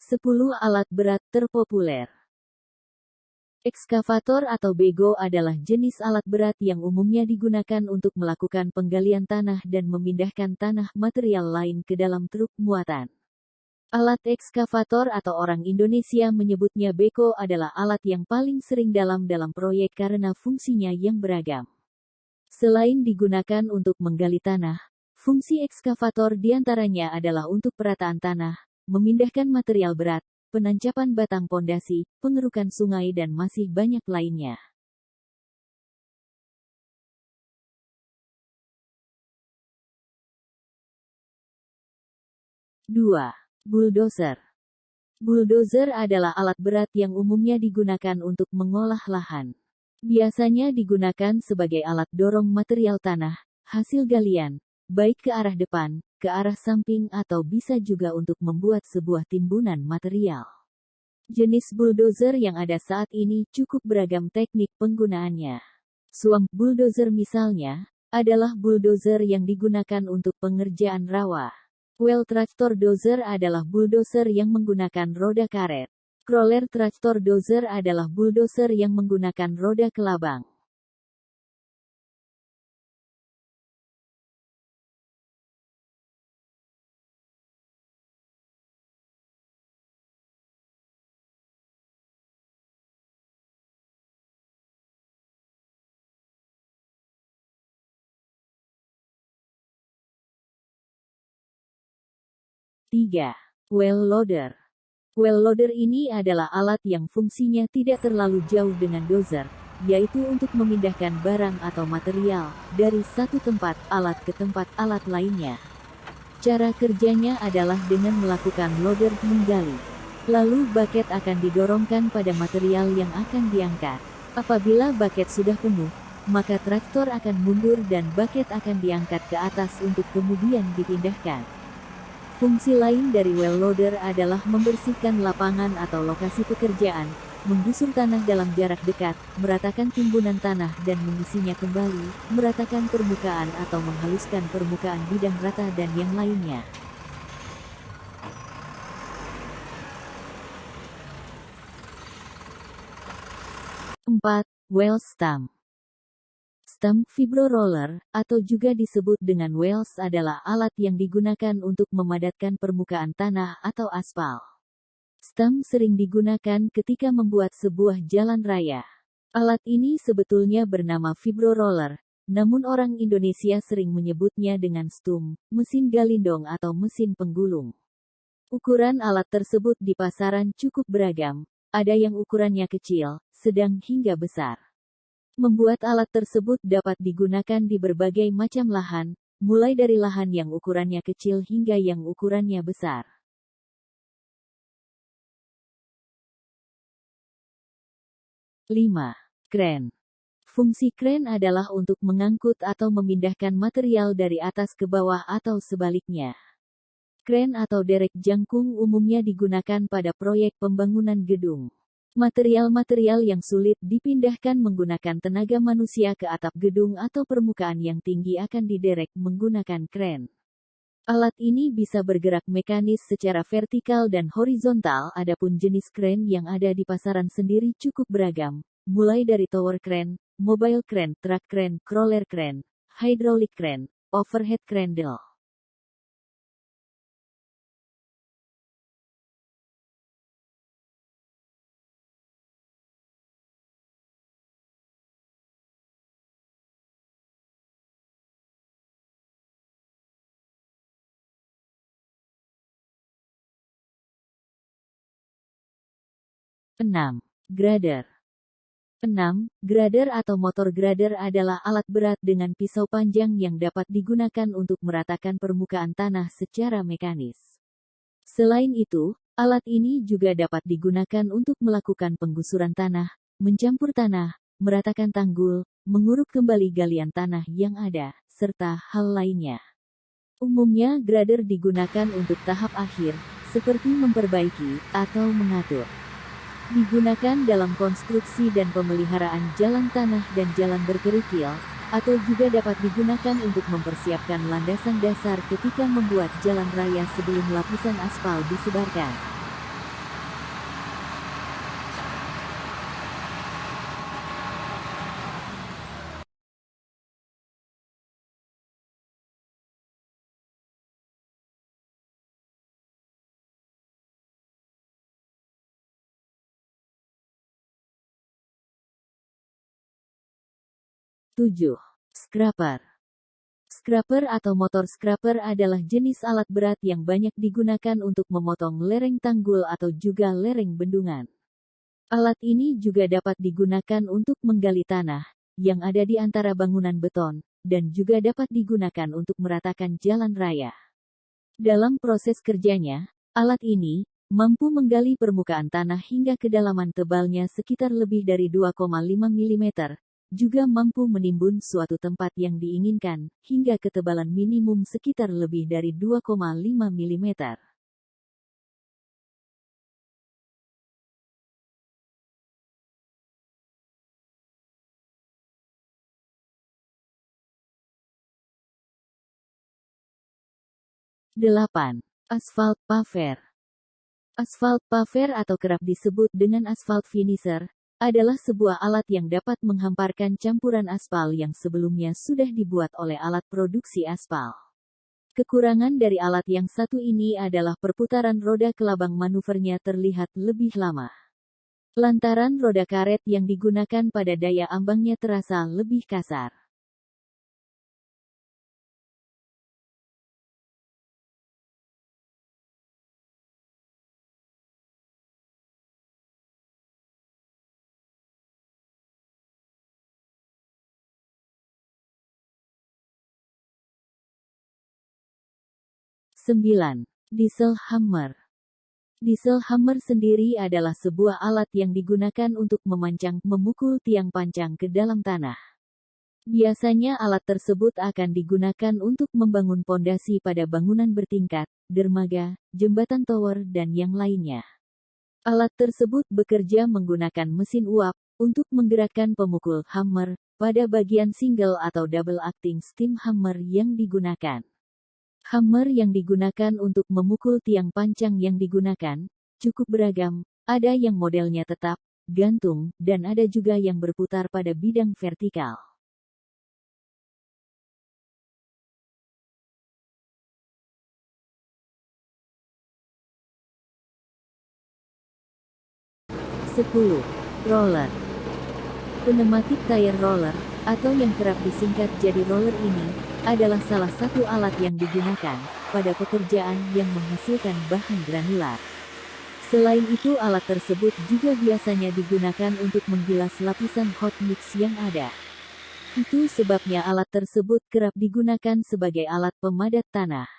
10 alat berat terpopuler. Ekskavator atau bego adalah jenis alat berat yang umumnya digunakan untuk melakukan penggalian tanah dan memindahkan tanah material lain ke dalam truk muatan. Alat ekskavator atau orang Indonesia menyebutnya beko adalah alat yang paling sering dalam proyek karena fungsinya yang beragam. Selain digunakan untuk menggali tanah, fungsi ekskavator diantaranya adalah untuk perataan tanah, memindahkan material berat, penancapan batang pondasi, pengerukan sungai dan masih banyak lainnya. Dua. Bulldozer. Bulldozer adalah alat berat yang umumnya digunakan untuk mengolah lahan. Biasanya digunakan sebagai alat dorong material tanah, hasil galian, baik ke arah depan, ke arah samping atau bisa juga untuk membuat sebuah timbunan material. Jenis bulldozer yang ada saat ini cukup beragam teknik penggunaannya. Swamp bulldozer misalnya, adalah bulldozer yang digunakan untuk pengerjaan rawa. Wheel tractor dozer adalah bulldozer yang menggunakan roda karet. Crawler tractor dozer adalah bulldozer yang menggunakan roda kelabang. Tiga. Wheel loader. Wheel loader ini adalah alat yang fungsinya tidak terlalu jauh dengan dozer, yaitu untuk memindahkan barang atau material dari satu tempat alat ke tempat alat lainnya. Cara kerjanya adalah dengan melakukan loader menggali. Lalu bucket akan didorongkan pada material yang akan diangkat. Apabila bucket sudah penuh, maka traktor akan mundur dan bucket akan diangkat ke atas untuk kemudian dipindahkan. Fungsi lain dari wheel loader adalah membersihkan lapangan atau lokasi pekerjaan, menggusur tanah dalam jarak dekat, meratakan timbunan tanah dan mengisinya kembali, meratakan permukaan atau menghaluskan permukaan bidang rata dan yang lainnya. 4. Wheel stump. Stump vibro roller, atau juga disebut dengan wheels adalah alat yang digunakan untuk memadatkan permukaan tanah atau aspal. Stump sering digunakan ketika membuat sebuah jalan raya. Alat ini sebetulnya bernama vibro roller, namun orang Indonesia sering menyebutnya dengan stump, mesin galindong atau mesin penggulung. Ukuran alat tersebut di pasaran cukup beragam, ada yang ukurannya kecil, sedang hingga besar. Membuat alat tersebut dapat digunakan di berbagai macam lahan, mulai dari lahan yang ukurannya kecil hingga yang ukurannya besar. Lima. Kren. Fungsi kren adalah untuk mengangkut atau memindahkan material dari atas ke bawah atau sebaliknya. Kren atau derek jangkung umumnya digunakan pada proyek pembangunan gedung. Material-material yang sulit dipindahkan menggunakan tenaga manusia ke atap gedung atau permukaan yang tinggi akan diderek menggunakan kren. Alat ini bisa bergerak mekanis secara vertikal dan horizontal, adapun jenis kren yang ada di pasaran sendiri cukup beragam, mulai dari tower crane, mobile crane, truck crane, crawler crane, hydraulic crane, overhead crane. 6. Grader. 6. Grader atau motor grader adalah alat berat dengan pisau panjang yang dapat digunakan untuk meratakan permukaan tanah secara mekanis. Selain itu, alat ini juga dapat digunakan untuk melakukan penggusuran tanah, mencampur tanah, meratakan tanggul, menguruk kembali galian tanah yang ada, serta hal lainnya. Umumnya grader digunakan untuk tahap akhir, seperti memperbaiki atau mengatur. Digunakan dalam konstruksi dan pemeliharaan jalan tanah dan jalan berkerikil, atau juga dapat digunakan untuk mempersiapkan landasan dasar ketika membuat jalan raya sebelum lapisan aspal disebarkan. 7. Scraper. Scraper atau motor scraper adalah jenis alat berat yang banyak digunakan untuk memotong lereng tanggul atau juga lereng bendungan. Alat ini juga dapat digunakan untuk menggali tanah yang ada di antara bangunan beton, dan juga dapat digunakan untuk meratakan jalan raya. Dalam proses kerjanya, alat ini mampu menggali permukaan tanah hingga kedalaman tebalnya sekitar lebih dari 2,5 mm, juga mampu menimbun suatu tempat yang diinginkan, hingga ketebalan minimum sekitar lebih dari 2,5 mm. Delapan. Asphalt paver. Asphalt paver atau kerap disebut dengan asphalt finisher, adalah sebuah alat yang dapat menghamparkan campuran aspal yang sebelumnya sudah dibuat oleh alat produksi aspal. Kekurangan dari alat yang satu ini adalah perputaran roda kelabang manuvernya terlihat lebih lama. Lantaran roda karet yang digunakan pada daya ambangnya terasa lebih kasar. 9. Diesel hammer. Diesel hammer sendiri adalah sebuah alat yang digunakan untuk memukul tiang pancang ke dalam tanah. Biasanya alat tersebut akan digunakan untuk membangun pondasi pada bangunan bertingkat, dermaga, jembatan tower dan yang lainnya. Alat tersebut bekerja menggunakan mesin uap untuk menggerakkan pemukul hammer pada bagian single atau double acting steam hammer yang digunakan. Hammer yang digunakan untuk memukul tiang pancang yang digunakan cukup beragam, ada yang modelnya tetap, gantung, dan ada juga yang berputar pada bidang vertikal. Sepuluh. Roller. Pneumatic tire roller, atau yang kerap disingkat jadi roller ini, adalah salah satu alat yang digunakan pada pekerjaan yang menghasilkan bahan granular. Selain itu alat tersebut juga biasanya digunakan untuk menggilas lapisan hot mix yang ada. Itu sebabnya alat tersebut kerap digunakan sebagai alat pemadat tanah.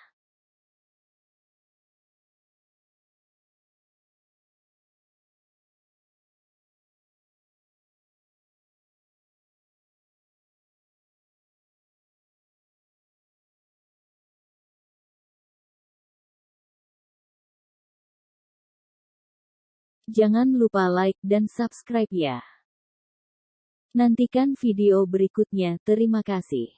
Jangan lupa like dan subscribe ya. Nantikan video berikutnya. Terima kasih.